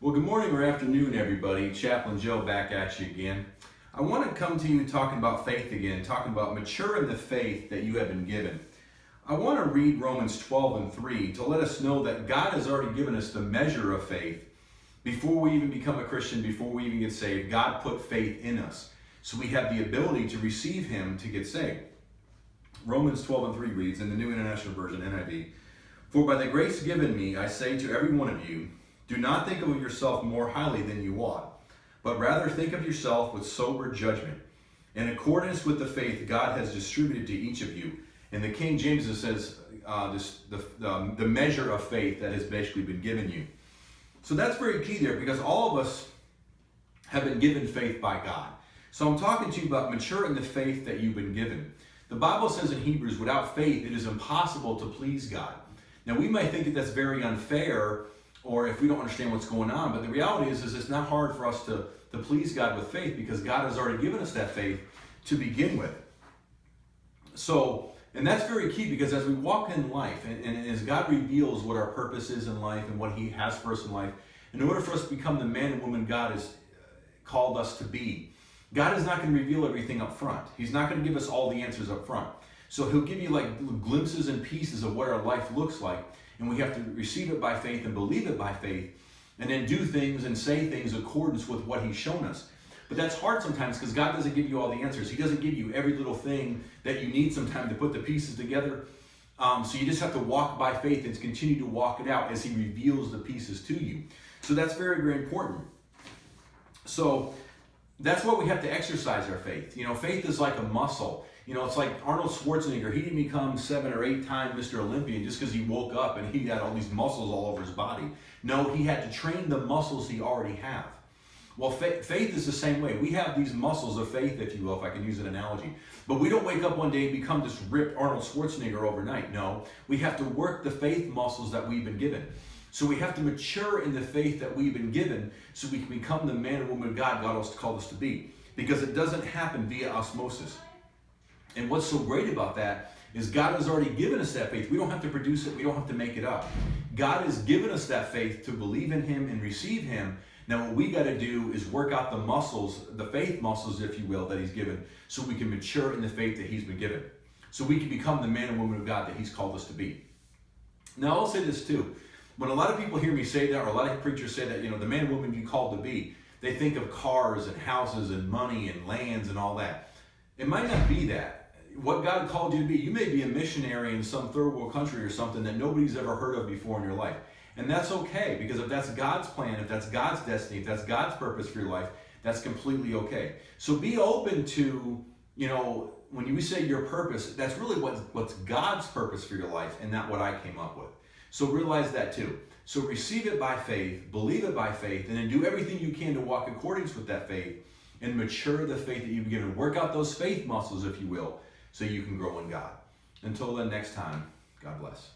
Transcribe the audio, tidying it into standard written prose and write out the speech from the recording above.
Well, good morning or afternoon, everybody. Chaplain Joe back at you again. I want to come to you talking about faith again, talking about mature in the faith that you have been given. I want to read Romans 12:3 to let us know that God has already given us the measure of faith. Before we even become a Christian, before we even get saved, God put faith in us. So we have the ability to receive Him to get saved. Romans 12:3 reads in the New International Version, NIV, "For by the grace given me, I say to every one of you, do not think of yourself more highly than you ought, but rather think of yourself with sober judgment, in accordance with the faith God has distributed to each of you." In the King James it says the measure of faith that has basically been given you. So that's very key there, because all of us have been given faith by God. So I'm talking to you about mature in the faith that you've been given. The Bible says in Hebrews, without faith it is impossible to please God. Now we might think that that's very unfair, or if we don't understand what's going on, but the reality is it's not hard for us to please God with faith, because God has already given us that faith to begin with. So, and that's very key, because as we walk in life, and as God reveals what our purpose is in life and what He has for us in life, in order for us to become the man and woman God has called us to be, God is not going to reveal everything up front. He's not going to give us all the answers up front. So He'll give you like glimpses and pieces of what our life looks like, and we have to receive it by faith and believe it by faith, and then do things and say things in accordance with what He's shown us. But that's hard sometimes, because God doesn't give you all the answers. He doesn't give you every little thing that you need sometimes to put the pieces together. So you just have to walk by faith and continue to walk it out as He reveals the pieces to you. So that's very, very important. So that's why we have to exercise our faith. You know, faith is like a muscle. You know, it's like Arnold Schwarzenegger. He didn't become 7 or 8 time Mr. Olympian just because he woke up and he had all these muscles all over his body. No, he had to train the muscles he already have. Well, faith is the same way. We have these muscles of faith, if you will, if I can use an analogy. But we don't wake up one day and become this ripped Arnold Schwarzenegger overnight. No, we have to work the faith muscles that we've been given. So we have to mature in the faith that we've been given so we can become the man and woman God has called us to be. Because it doesn't happen via osmosis. And what's so great about that is God has already given us that faith. We don't have to produce it. We don't have to make it up. God has given us that faith to believe in Him and receive Him. Now what we got to do is work out the muscles, the faith muscles, if you will, that He's given, so we can mature in the faith that He's been given. So we can become the man and woman of God that He's called us to be. Now I'll say this too. When a lot of people hear me say that, or a lot of preachers say that, you know, the man and woman you're called to be, they think of cars and houses and money and lands and all that. It might not be that. What God called you to be, you may be a missionary in some third world country or something that nobody's ever heard of before in your life. And that's okay, because if that's God's plan, if that's God's destiny, if that's God's purpose for your life, that's completely okay. So be open to, you know, when you say your purpose, that's really what's God's purpose for your life and not what I came up with. So realize that too. So receive it by faith, believe it by faith, and then do everything you can to walk in accordance with that faith and mature the faith that you've given. Work out those faith muscles, if you will, so you can grow in God. Until then, next time, God bless.